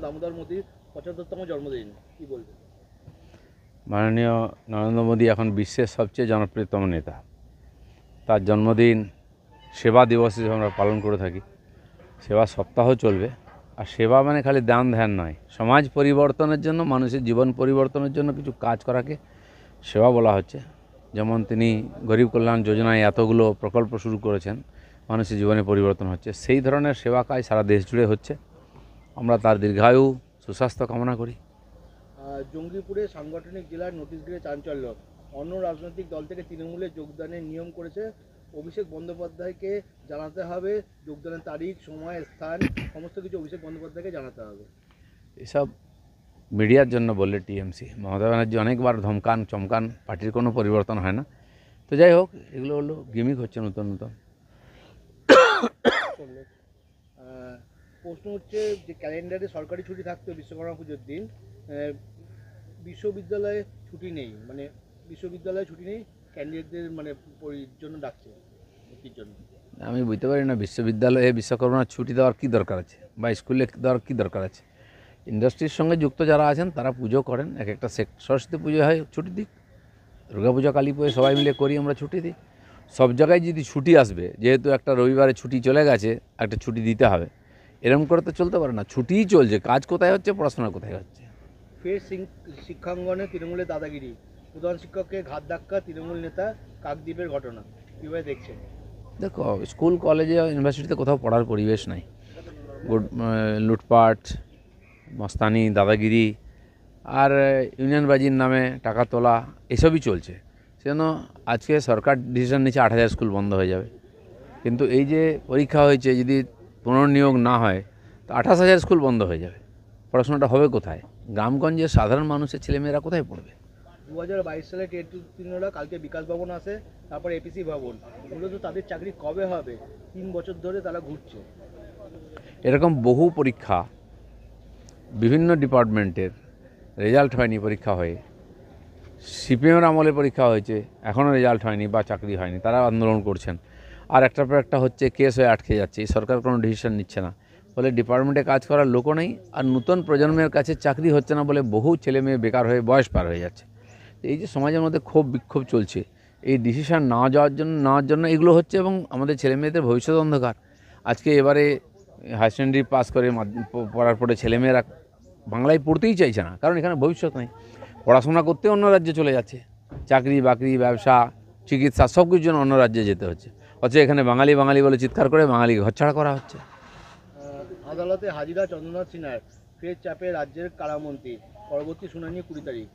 দামোদর মোদীর 75তম জন্মদিন, কি বলবেন? মাননীয় নরেন্দ্র মোদী এখন বিশ্বের সবচেয়ে জনপ্রিয়তম নেতা। তার জন্মদিন সেবা দিবস হিসেবে আমরা পালন করে থাকি। সেবা সপ্তাহ চলবে। আর সেবা মানে খালি দান ধ্যান নয়, সমাজ পরিবর্তনের জন্য, মানুষের জীবন পরিবর্তনের জন্য কিছু কাজ করাকে সেবা বলা হচ্ছে। যেমন তিনি গরিব কল্যাণ যোজনায় এতগুলো প্রকল্প শুরু করেছেন, মানুষের জীবনে পরিবর্তন হচ্ছে। সেই ধরনের সেবা কাজ সারা দেশ জুড়ে হচ্ছে। আমরা তার দীর্ঘায়ু সুস্বাস্থ্য কামনা করি। জঙ্গিপুরে সাংগঠনিক জেলার নোটিশ ঘিরে চাঞ্চল্য। অন্য রাজনৈতিক দল থেকে তৃণমূলে যোগদানের নিয়ম করেছে। অভিষেক বন্দ্যোপাধ্যায়কে জানাতে হবে যোগদানের তারিখ, সময়, স্থান, সমস্ত কিছু অভিষেক বন্দ্যোপাধ্যায়কে জানাতে হবে। এসব মিডিয়ার জন্য বললে টিএমসি, মমতা ব্যানার্জি অনেকবার ধমকান চমকান, পার্টির কোনো পরিবর্তন হয় না। তো যাই হোক, এগুলো হলো গিমিক হচ্ছে নতুন নতুন। প্রশ্ন হচ্ছে যে ক্যালেন্ডারে সরকারি ছুটি থাকতো বিশ্বকর্মা পুজোর দিন, বিশ্ববিদ্যালয়ে ছুটি নেই, মানে বিশ্ববিদ্যালয়ে ছুটি নেই, ক্যান্ডিডেটদের মানে জন্য ডাকছে ভর্তির জন্য। আমি বুঝতে পারি না বিশ্ববিদ্যালয়ে বিশ্বকর্মার ছুটি দেওয়ার কী দরকার আছে, বা স্কুলে দেওয়ার কী দরকার আছে। ইন্ডাস্ট্রির সঙ্গে যুক্ত যারা আছেন তারা পুজো করেন, এক একটা সরস্বতী পুজো হয় ছুটি দিক, দুর্গাপূজা কালী পুজো সবাই মিলে করি, আমরা ছুটি দিই। সব জায়গায় যদি ছুটি আসবে, যেহেতু একটা রবিবারে ছুটি চলে গেছে, একটা ছুটি দিতে হবে, এরকম করে তো চলতে পারে না। ছুটিই চলছে, কাজ কোথায় হচ্ছে, পড়াশোনা কোথায় হচ্ছে। ফের শিক্ষাঙ্গনে তৃণমূলের দাদাগিরি, প্রধান শিক্ষককে ঘাত ধাক্কা তৃণমূল নেতা কাকদ্বীপের ঘটনা, কীভাবে দেখছেন? দেখো, স্কুল কলেজে ইউনিভার্সিটিতে কোথাও পড়ার পরিবেশ নাই। লুটপাট, মস্তানি, দাদাগিরি আর ইউনিয়নবাজির নামে টাকা তোলা, এসবই চলছে। সেজন্য আজকে সরকার ডিসিশন নিচ্ছে 8,000 স্কুল বন্ধ হয়ে যাবে। কিন্তু এই যে পরীক্ষা হয়েছে, যদি পুনর্নিয়োগ না হয় তো 28,000 স্কুল বন্ধ হয়ে যাবে। পড়াশোনাটা হবে কোথায়? গ্রামগঞ্জের সাধারণ মানুষের ছেলেমেয়েরা কোথায় পড়বে? 2022 সালে টেট উত্তীর্ণরা কালকে বিকাশ ভবন আসে, তারপর এপিসি ভবন। মূলত তাদের চাকরি কবে হবে? 3 বছর ধরে তারা ঘুরছে। এরকম বহু পরীক্ষা বিভিন্ন ডিপার্টমেন্টের রেজাল্ট হয়নি, পরীক্ষা হয়ে সিপিএমের আমলে পরীক্ষা হয়েছে, এখনও রেজাল্ট হয়নি বা চাকরি হয়নি, তারা আন্দোলন করছেন। আর একটার পর একটা হচ্ছে, কেস হয়ে আটকে যাচ্ছে। এই সরকার কোনো ডিসিশন নিচ্ছে না, ফলে ডিপার্টমেন্টে কাজ করার লোকও নেই। আর নতুন প্রজন্মের কাছে চাকরি হচ্ছে না বলে বহু ছেলে মেয়ে বেকার হয়ে বয়স পার হয়ে যাচ্ছে। এই যে সমাজের মধ্যে ক্ষোভ বিক্ষোভ চলছে, এই ডিসিশন না নেওয়ার জন্য এগুলো হচ্ছে, এবং আমাদের ছেলে মেয়েদের ভবিষ্যৎ অন্ধকার। আজকে এবারে হায়ার সেকেন্ডারি পাস করে পড়ার পরে ছেলেমেয়েরা বাংলায় পড়তেই চাইছে না, কারণ এখানে ভবিষ্যৎ নেই। পড়াশোনা করতে অন্য রাজ্যে চলে যাচ্ছে, চাকরি বাকরি, ব্যবসা, চিকিৎসা সব কিছুর জন্য অন্য রাজ্যে যেতে হচ্ছে। অথচ এখানে বাঙালি বাঙালি বলে চিৎকার করে বাঙালি ঘরছাড়া করা হচ্ছে। আদালতে হাজিরা চন্দ্রনাথ সিনহার, ফের চাপে রাজ্যের কারামন্ত্রী, পরবর্তী শুনানি 20 তারিখ।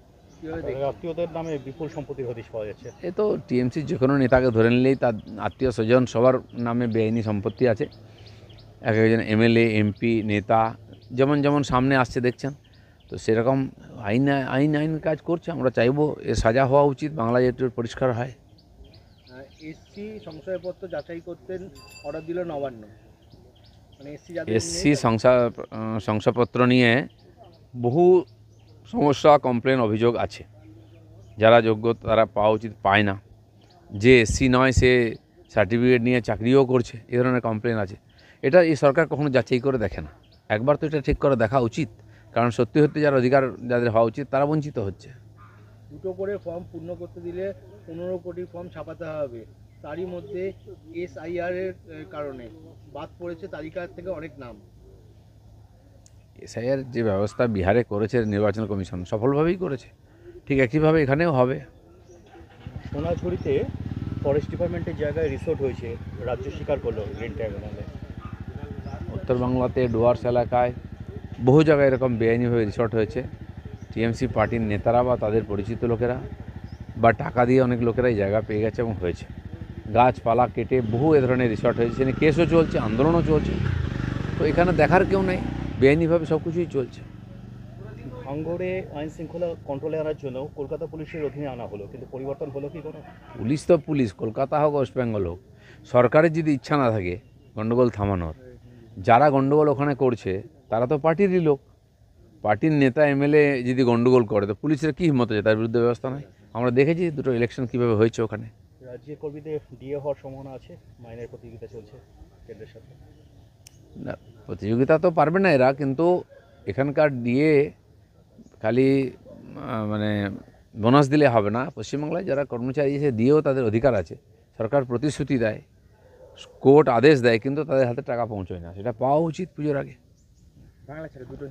আত্মীয়দের নামে বিপুল সম্পত্তির হদিশ পাওয়া যাচ্ছে। এ তো টিএমসির যে কোনো নেতাকে ধরে নিলেই তার আত্মীয় স্বজন সবার নামে বেআইনি সম্পত্তি আছে। এক একজন এমএলএ, এমপি, নেতা যেমন যেমন সামনে আসছে দেখছেন, তো সেরকম আইন আইন আইন কাজ করছে। আমরা চাইবো এর সাজা হওয়া উচিত, বাংলায় একটু পরিষ্কার হয়। এসসি সংশয়পত্র যাচাই করতে অর্ডার দিল নবান্ন, মানে এসসি শংসাপত্র নিয়ে বহু সমস্যা, কমপ্লেন, অভিযোগ আছে। যারা যোগ্য তারা পাওয়া উচিত পায় না, যে এসসি নয় সে সার্টিফিকেট নিয়ে চাকরিও করছে, এ ধরনের কমপ্লেন আছে। এটা এই সরকার কখনো যাচাই করে দেখে না। একবার তো এটা ঠিক করে দেখা উচিত, কারণ সত্যি সত্যি যার অধিকার যাদের হওয়া উচিত তারা বঞ্চিত হচ্ছে। 2টো করে ফর্ম পূর্ণ করতে দিলে 15 কোটি ফর্ম ছাপাতে হবে। তারই মধ্যে এসআইআর এর কারণে বাদ পড়েছে তালিকা থেকে অনেক নাম। এসআইআর যে ব্যবস্থা বিহারে করেছে নির্বাচন কমিশন, সফলভাবেই করেছে, ঠিক একইভাবে এখানেও হবে। সোনাঝুরিতে ফরেস্ট ডিপার্টমেন্টের জায়গায় রিসোর্ট হয়েছে, রাজ্য স্বীকার করলো গ্রিন ট্রাইব্যুনালে। উত্তরবাংলাতে ডুয়ার্স এলাকায় বহু জায়গায় এরকম বেআইনিভাবে রিসর্ট হয়েছে। টিএমসি পার্টির নেতারা বা তাদের পরিচিত লোকেরা বা টাকা দিয়ে অনেক লোকেরা এই জায়গা পেয়ে গেছে এবং হয়েছে। গাছপালা কেটে বহু এ ধরনের রিসর্ট হয়েছে, সেখানে কেসও চলছে, আন্দোলনও চলছে। তো এখানে দেখার কেউ নেই, বেআইনিভাবে সব কিছুই চলছে। ভাঙড়ে আইন শৃঙ্খলা কন্ট্রোলে আনার জন্য কলকাতা পুলিশের অধীনে আনা হলো, কিন্তু পরিবর্তন হলো কি কোনো? পুলিশ তো পুলিশ, কলকাতা হোক ওয়েস্ট বেঙ্গল হোক, সরকারের যদি ইচ্ছা না থাকে গণ্ডগোল থামানোর, যারা গণ্ডগোল ওখানে করছে তারা তো পার্টিরই লোক। পার্টির নেতা এমএলএ যদি গণ্ডগোল করে তো পুলিশের কী হিম্মত আছে তার বিরুদ্ধে ব্যবস্থা নয়? আমরা দেখেছি দুটো ইলেকশন কীভাবে হয়েছে ওখানে। রাজ্যের কর্মীদের ডিএ হওয়ার সম্ভাবনা আছে, মাইনের প্রতিযোগিতা চলছে কেন্দ্রের সাথে। না, প্রতিযোগিতা তো পারবে না এরা, কিন্তু এখানকার ডিএ খালি মানে বোনাস দিলে হবে না। পশ্চিমবাংলায় যারা কর্মচারী আছে দিয়েও তাদের অধিকার আছে। সরকার প্রতিশ্রুতি দেয়, কোর্ট আদেশ দেয়, কিন্তু তাদের হাতে টাকা পৌঁছয় না। সেটা পাওয়া উচিত পুজোর আগে। বাংলা ছেড়ে দুটো